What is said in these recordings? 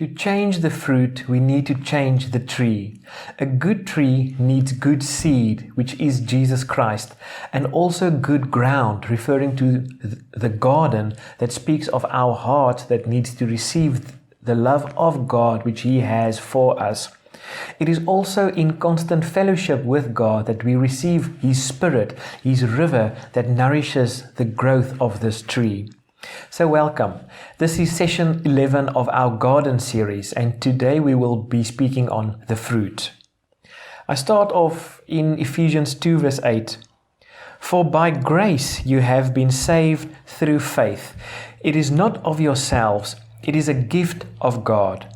To change the fruit, we need to change the tree. A good tree needs good seed, which is Jesus Christ, and also good ground, referring to the garden that speaks of our heart that needs to receive the love of God which He has for us. It is also in constant fellowship with God that we receive His Spirit, His river that nourishes the growth of this tree. So welcome. This is session 11 of our garden series, and today we will be speaking on the fruit. I start off in Ephesians 2 verse 8. For by grace you have been saved through faith. It is not of yourselves, it is a gift of God.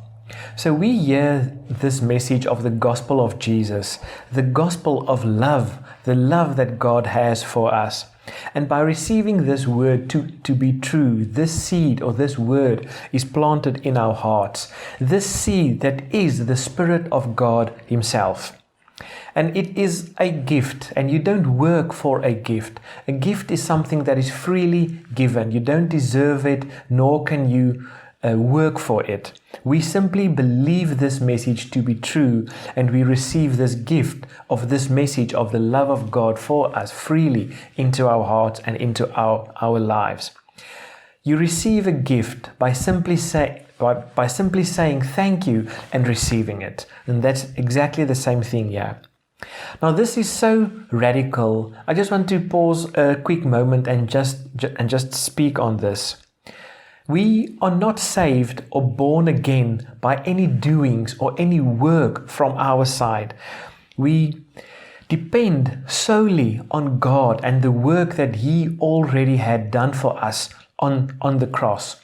So we hear this message of the gospel of Jesus, the gospel of love, the love that God has for us. And by receiving this word to be true, this seed or this word is planted in our hearts. This seed that is the Spirit of God Himself. And it is a gift, and you don't work for a gift. A gift is something that is freely given. You don't deserve it, nor can you work for it. We simply believe this message to be true, and we receive this gift of this message of the love of God for us freely into our hearts and into our lives. You receive a gift by simply saying thank you and receiving it. And that's exactly the same thing here. Now this is so radical. I just want to pause a quick moment and just speak on this. We are not saved or born again by any doings or any work from our side. We depend solely on God and the work that He already had done for us on the cross.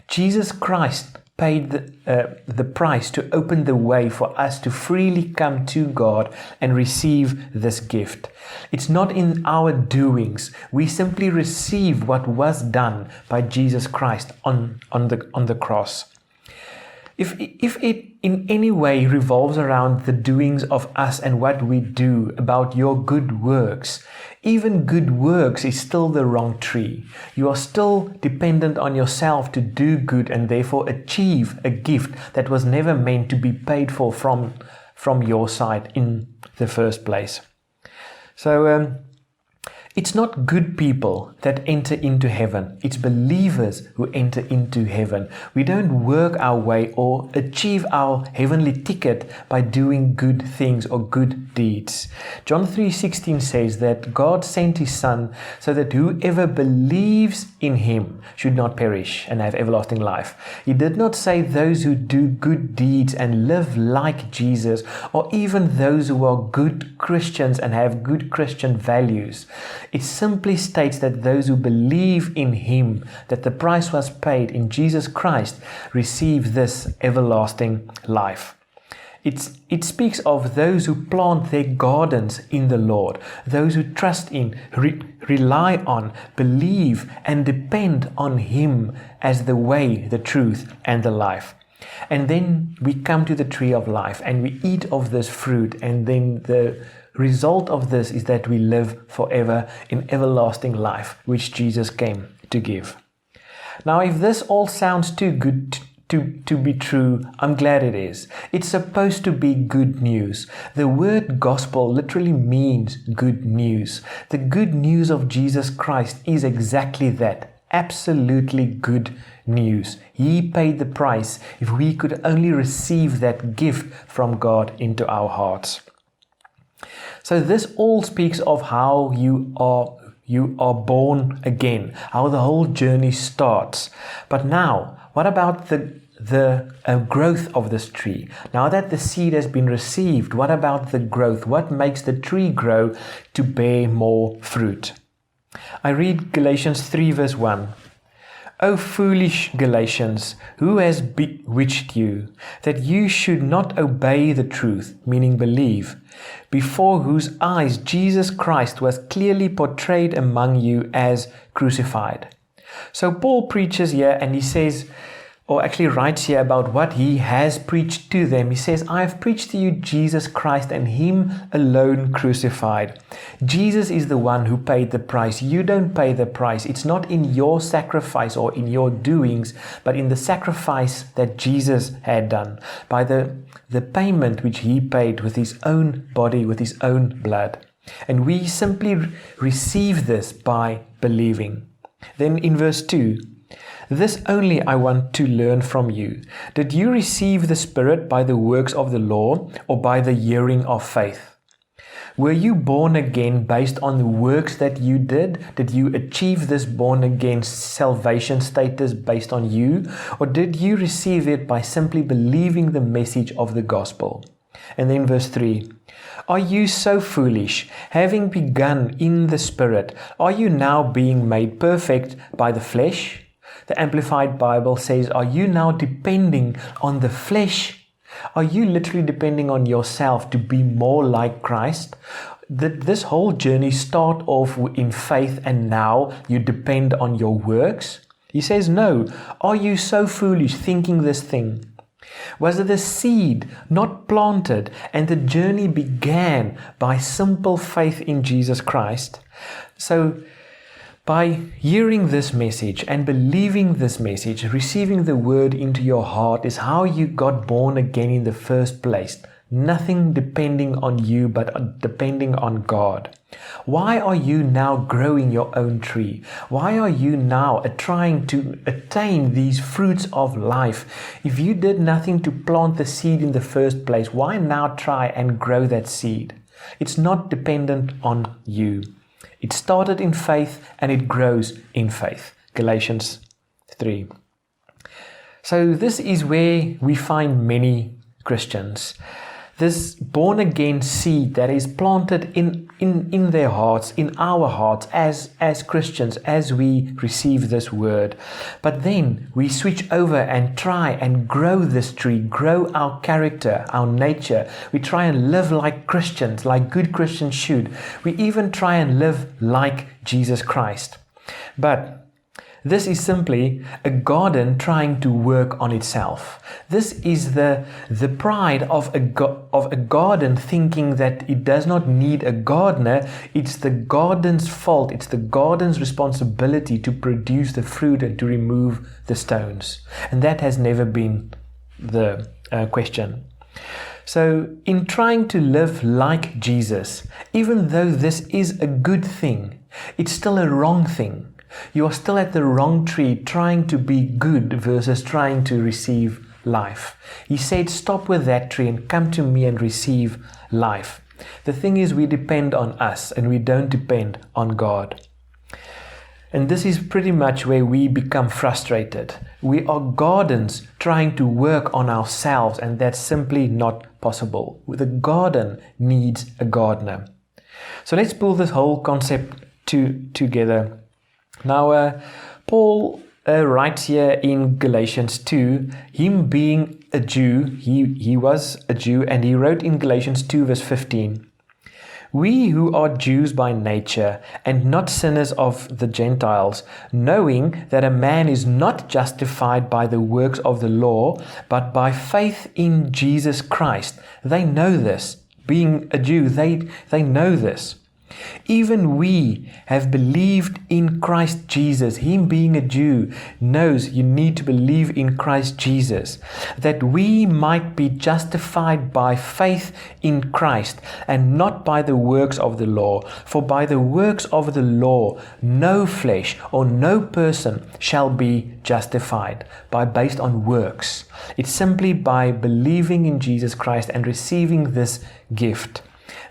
Jesus Christ paid the price to open the way for us to freely come to God and receive this gift. It's not in our doings. We simply receive what was done by Jesus Christ on the cross. If it in any way revolves around the doings of us and what we do about your good works, even good works is still the wrong tree. You are still dependent on yourself to do good and therefore achieve a gift that was never meant to be paid for from your side in the first place. So it's not good people that enter into heaven. It's believers who enter into heaven. We don't work our way or achieve our heavenly ticket by doing good things or good deeds. John 3:16 says that God sent His Son so that whoever believes in Him should not perish and have everlasting life. He did not say those who do good deeds and live like Jesus, or even those who are good Christians and have good Christian values. It simply states that those who believe in Him, that the price was paid in Jesus Christ, receive this everlasting life. It speaks of those who plant their gardens in the Lord, those who trust in, rely on, believe and depend on Him as the way, the truth and the life. And then we come to the tree of life and we eat of this fruit, and then the result of this is that we live forever in everlasting life, which Jesus came to give. Now, if this all sounds too good to be true, I'm glad it is. It's supposed to be good news. The word gospel literally means good news. The good news of Jesus Christ is exactly that. Absolutely good news. He paid the price if we could only receive that gift from God into our hearts. So this all speaks of how you are born again, how the whole journey starts. But now, what about the growth of this tree? Now that the seed has been received, what about the growth? What makes the tree grow to bear more fruit? I read Galatians 3 verse 1. O foolish Galatians, who has bewitched you, that you should not obey the truth, meaning believe, before whose eyes Jesus Christ was clearly portrayed among you as crucified. So Paul preaches here and he says, or actually writes here about what he has preached to them. He says, I have preached to you Jesus Christ and him alone crucified. Jesus is the one who paid the price. You don't pay the price. It's not in your sacrifice or in your doings, but in the sacrifice that Jesus had done, by the payment which he paid with his own body, with his own blood. And we simply receive this by believing. Then in verse 2, this only I want to learn from you. Did you receive the Spirit by the works of the law or by the hearing of faith? Were you born again based on the works that you did? Did you achieve this born again salvation status based on you? Or did you receive it by simply believing the message of the gospel? And then verse 3. Are you so foolish? Having begun in the Spirit, are you now being made perfect by the flesh? The Amplified Bible says, are you now depending on the flesh? Are you literally depending on yourself to be more like Christ? Did this whole journey start off in faith and now you depend on your works? He says, no. Are you so foolish thinking this thing? Was it a seed not planted and the journey began by simple faith in Jesus Christ? So, by hearing this message and believing this message, receiving the word into your heart is how you got born again in the first place. Nothing depending on you, but depending on God. Why are you now growing your own tree? Why are you now trying to attain these fruits of life? If you did nothing to plant the seed in the first place, why now try and grow that seed? It's not dependent on you. It started in faith and it grows in faith. Galatians 3. So this is where we find many Christians. This born again seed that is planted in their hearts, in our hearts as Christians, as we receive this word. But then we switch over and try and grow this tree, grow our character, our nature. We try and live like Christians, like good Christians should. We even try and live like Jesus Christ. But this is simply a garden trying to work on itself. This is the pride of a garden thinking that it does not need a gardener. It's the garden's fault. It's the garden's responsibility to produce the fruit and to remove the stones. And that has never been the question. So in trying to live like Jesus, even though this is a good thing, it's still a wrong thing. You are still at the wrong tree trying to be good versus trying to receive life. He said, stop with that tree and come to me and receive life. The thing is, we depend on us and we don't depend on God. And this is pretty much where we become frustrated. We are gardens trying to work on ourselves, and that's simply not possible. The garden needs a gardener. So let's pull this whole concept together. Now, Paul writes here in Galatians 2, him being a Jew, he was a Jew, and he wrote in Galatians 2 verse 15, we who are Jews by nature and not sinners of the Gentiles, knowing that a man is not justified by the works of the law, but by faith in Jesus Christ. They know this. Being a Jew, they know this. Even we have believed in Christ Jesus. Him being a Jew knows you need to believe in Christ Jesus, that we might be justified by faith in Christ and not by the works of the law. For by the works of the law no flesh or no person shall be justified based on works. It's simply by believing in Jesus Christ and receiving this gift.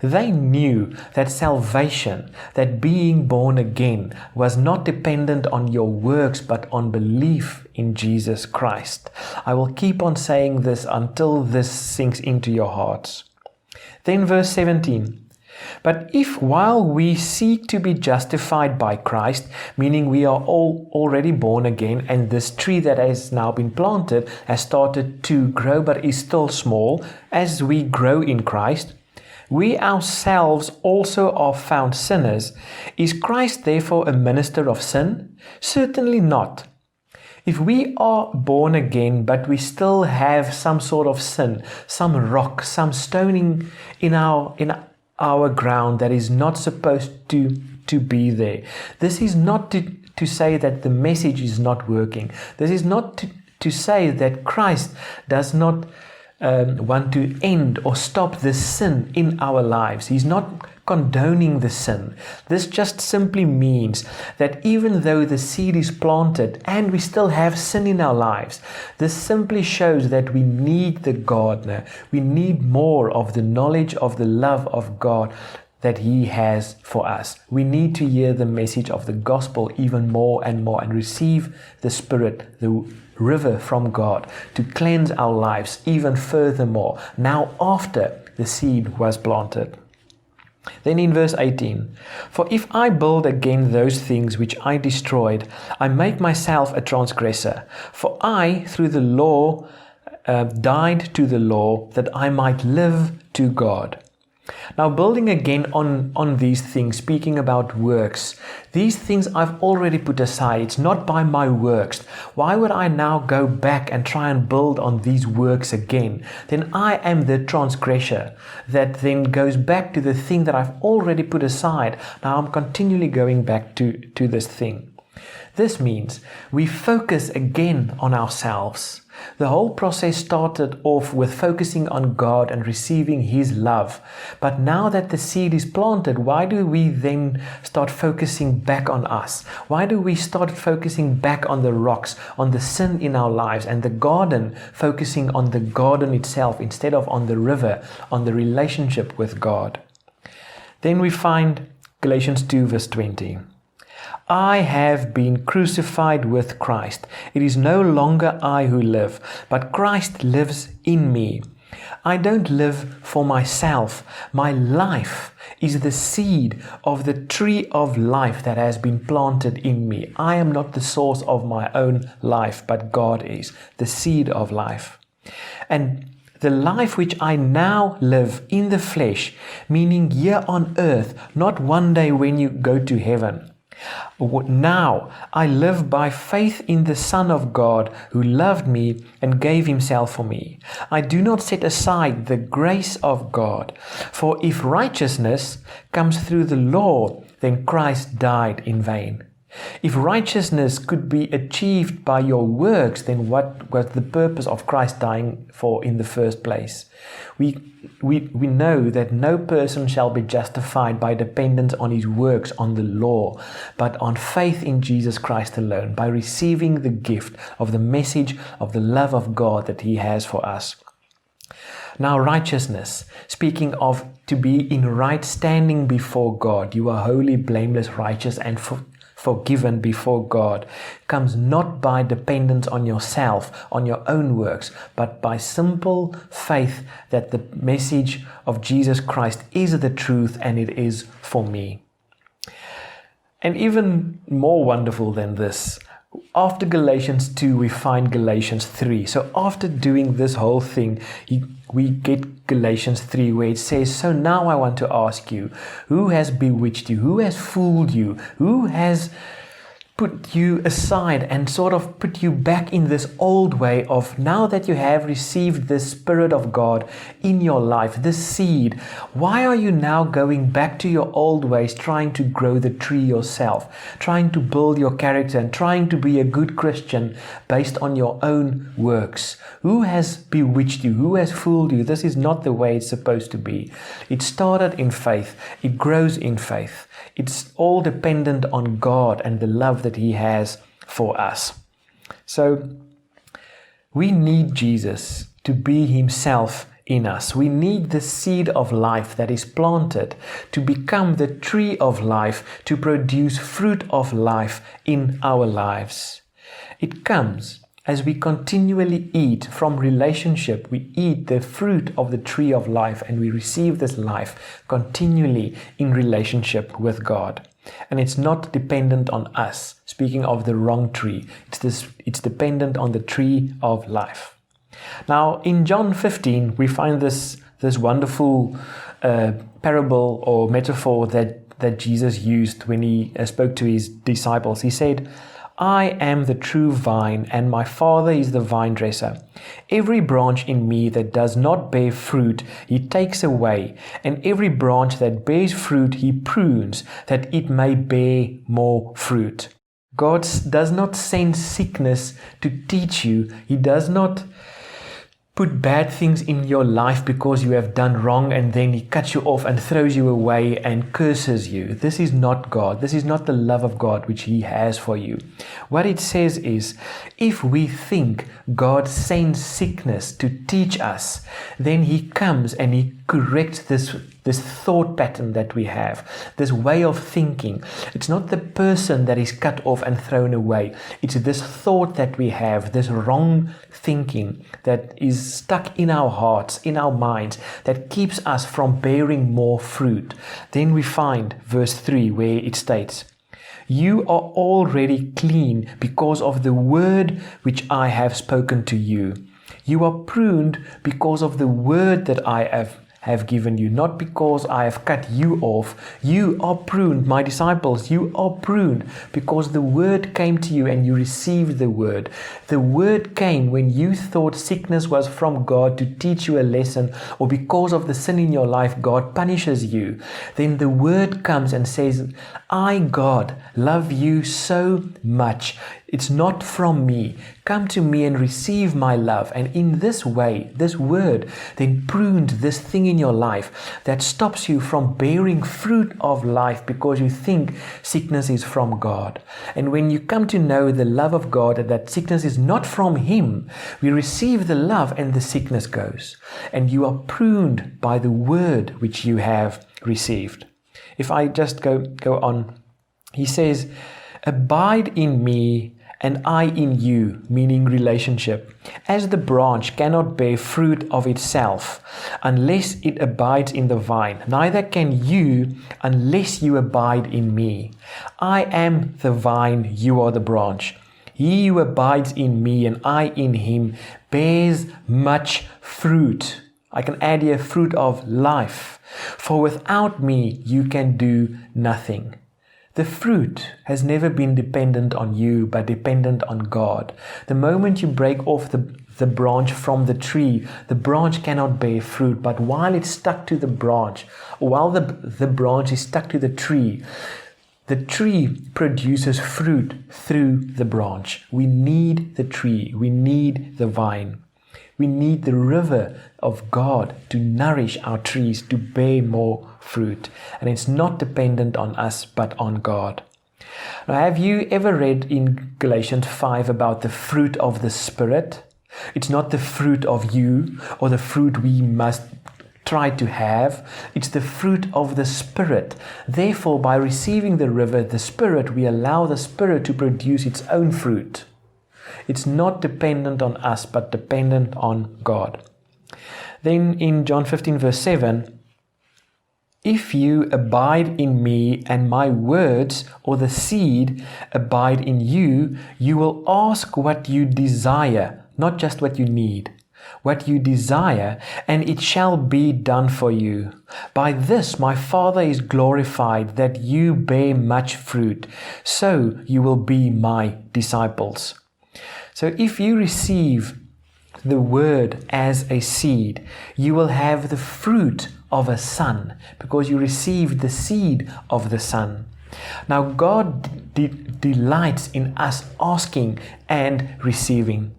They knew that salvation, that being born again, was not dependent on your works but on belief in Jesus Christ. I will keep on saying this until this sinks into your hearts. Then verse 17. But if while we seek to be justified by Christ, meaning we are all already born again and this tree that has now been planted has started to grow but is still small, as we grow in Christ, we ourselves also are found sinners. Is Christ therefore a minister of sin? Certainly not. If we are born again, but we still have some sort of sin, some rock, some stoning in our ground that is not supposed to be there, this is not to say that the message is not working. This is not to say that Christ does not want to end or stop the sin in our lives. He's not condoning the sin. This just simply means that even though the seed is planted and we still have sin in our lives, this simply shows that we need the gardener. We need more of the knowledge of the love of God that He has for us. We need to hear the message of the gospel even more and more and receive the Spirit, the river from God, to cleanse our lives even furthermore, now after the seed was planted. Then in verse 18, "For if I build again those things which I destroyed, I make myself a transgressor. For I, through the law, died to the law, that I might live to God." Now, building again on these things, speaking about works, these things I've already put aside. It's not by my works. Why would I now go back and try and build on these works again? Then I am the transgressor that then goes back to the thing that I've already put aside. Now I'm continually going back to this thing. This means we focus again on ourselves. The whole process started off with focusing on God and receiving His love. But now that the seed is planted, why do we then start focusing back on us? Why do we start focusing back on the rocks, on the sin in our lives, and the garden, focusing on the garden itself instead of on the river, on the relationship with God? Then we find Galatians 2 verse 20. "I have been crucified with Christ. It is no longer I who live, but Christ lives in me. I don't live for myself. My life is the seed of the tree of life that has been planted in me. I am not the source of my own life, but God is the seed of life. And the life which I now live in the flesh, meaning here on earth, not one day when you go to heaven. Now I live by faith in the Son of God who loved me and gave Himself for me. I do not set aside the grace of God. For if righteousness comes through the law, then Christ died in vain. If righteousness could be achieved by your works, then what was the purpose of Christ dying for in the first place? We know that no person shall be justified by dependence on his works on the law, but on faith in Jesus Christ alone, by receiving the gift of the message of the love of God that He has for us. Now, righteousness, speaking of to be in right standing before God, you are holy, blameless, righteous, and forgiven before God, comes not by dependence on yourself, on your own works, but by simple faith that the message of Jesus Christ is the truth and it is for me. And even more wonderful than this, after Galatians 2, we find Galatians 3. So after doing this whole thing, we get Galatians 3 where it says, "So now I want to ask you, who has bewitched you? Who has fooled you? Who has put you aside and sort of put you back in this old way of, now that you have received the Spirit of God in your life, this seed, why are you now going back to your old ways, trying to grow the tree yourself, trying to build your character and trying to be a good Christian based on your own works? Who has bewitched you? Who has fooled you? This is not the way it's supposed to be. It started in faith. It grows in faith. It's all dependent on God and the love that He has for us. So we need Jesus to be Himself in us. We need the seed of life that is planted to become the tree of life, to produce fruit of life in our lives. It comes as we continually eat from relationship. We eat the fruit of the tree of life and we receive this life continually in relationship with God. And it's not dependent on us. Speaking of the wrong tree, it's dependent on the tree of life. Now in John 15 we find this wonderful parable or metaphor that Jesus used when He spoke to His disciples. He said, I am the true vine, and my Father is the vine dresser. Every branch in me that does not bear fruit, he takes away, and every branch that bears fruit, he prunes, that it may bear more fruit. God does not send sickness to teach you. He does not put bad things in your life because you have done wrong, and then he cuts you off and throws you away and curses you. This is not God. This is not the love of God which he has for you. What it says is, if we think God sends sickness to teach us, then he comes and he corrects this thought pattern that we have, this way of thinking. It's not the person that is cut off and thrown away. It's this thought that we have, this wrong thinking that is stuck in our hearts, in our minds, that keeps us from bearing more fruit. Then we find verse 3 where it states, "You are already clean because of the word which I have spoken to you. You are pruned because of the word that I have given you, not because I have cut you off. You are pruned, my disciples, you are pruned because the word came to you and you received the word. The word came when you thought sickness was from God to teach you a lesson, or because of the sin in your life, God punishes you. Then the word comes and says, I, God, love you so much. It's not from me. Come to me and receive my love. And in this way, this word then pruned this thing in your life that stops you from bearing fruit of life because you think sickness is from God. And when you come to know the love of God, that sickness is not from him, we receive the love and the sickness goes. And you are pruned by the word which you have received. If I just go on, he says, abide in me and I in you, meaning relationship. As the branch cannot bear fruit of itself unless it abides in the vine, neither can you unless you abide in me. I am the vine, you are the branch. He who abides in me and I in him bears much fruit. I can add here fruit of life. For without me you can do nothing. The fruit has never been dependent on you, but dependent on God. The moment you break off the branch from the tree, the branch cannot bear fruit. But while it's stuck to the branch, or while the branch is stuck to the tree produces fruit through the branch. We need the tree. We need the vine. We need the river of God to nourish our trees to bear more fruit. And it's not dependent on us, but on God. Now, have you ever read in Galatians 5 about the fruit of the Spirit? It's not the fruit of you or the fruit we must try to have. It's the fruit of the Spirit. Therefore, by receiving the river, the Spirit, we allow the Spirit to produce its own fruit. It's not dependent on us, but dependent on God. Then in John 15 verse 7, if you abide in me and my words, or the seed, abide in you, you will ask what you desire, not just what you need. What you desire, and it shall be done for you. By this my Father is glorified, that you bear much fruit, so you will be my disciples. So if you receive the word as a seed, you will have the fruit of a son, because you received the seed of the Son. Now God delights in us asking and receiving,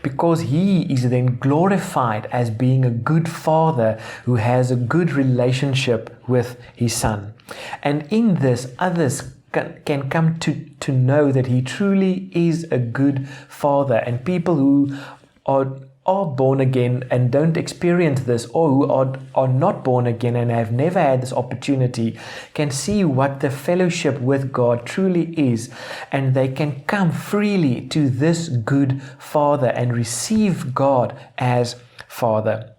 because he is then glorified as being a good father who has a good relationship with his son. And in this, others can come to know that he truly is a good father. And people who are born again and don't experience this, or who are not born again and have never had this opportunity, can see what the fellowship with God truly is, and they can come freely to this good Father and receive God as Father.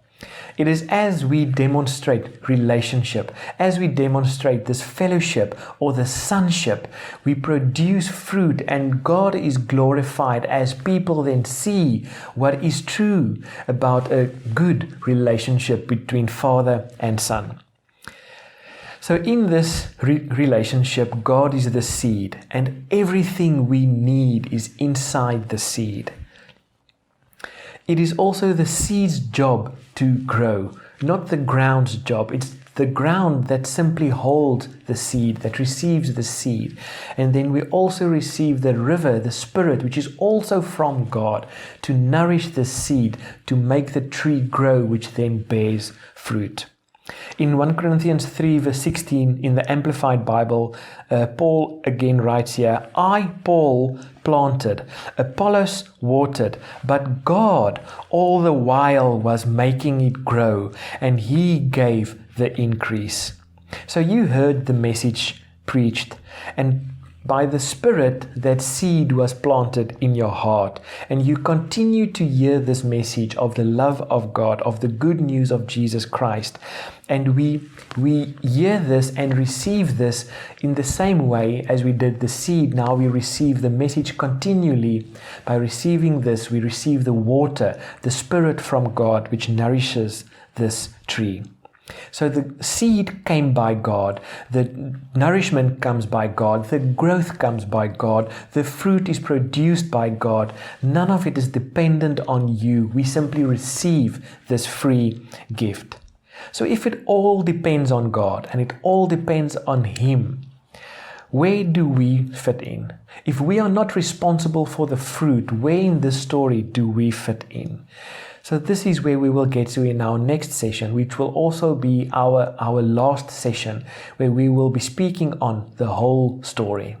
It is as we demonstrate relationship, as we demonstrate this fellowship or the sonship, we produce fruit, and God is glorified as people then see what is true about a good relationship between Father and Son. So in this relationship, God is the seed, and everything we need is inside the seed. It is also the seed's job to grow, not the ground's job. It's the ground that simply holds the seed, that receives the seed. And then we also receive the river, the Spirit, which is also from God, to nourish the seed, to make the tree grow, which then bears fruit. In 1 Corinthians 3 verse 16 in the Amplified Bible, Paul again writes here, I, Paul, planted, Apollos watered, but God all the while was making it grow, and He gave the increase. So you heard the message preached, and by the Spirit that seed was planted in your heart, and you continue to hear this message of the love of God, of the good news of Jesus Christ. And we hear this and receive this in the same way as we did the seed. Now we receive the message continually. By receiving this, we receive the water, the Spirit from God, which nourishes this tree. So the seed came by God, the nourishment comes by God, the growth comes by God, the fruit is produced by God. None of it is dependent on you. We simply receive this free gift. So if it all depends on God and it all depends on Him, where do we fit in? If we are not responsible for the fruit, where in this story do we fit in? So this is where we will get to in our next session, which will also be our last session, where we will be speaking on the whole story.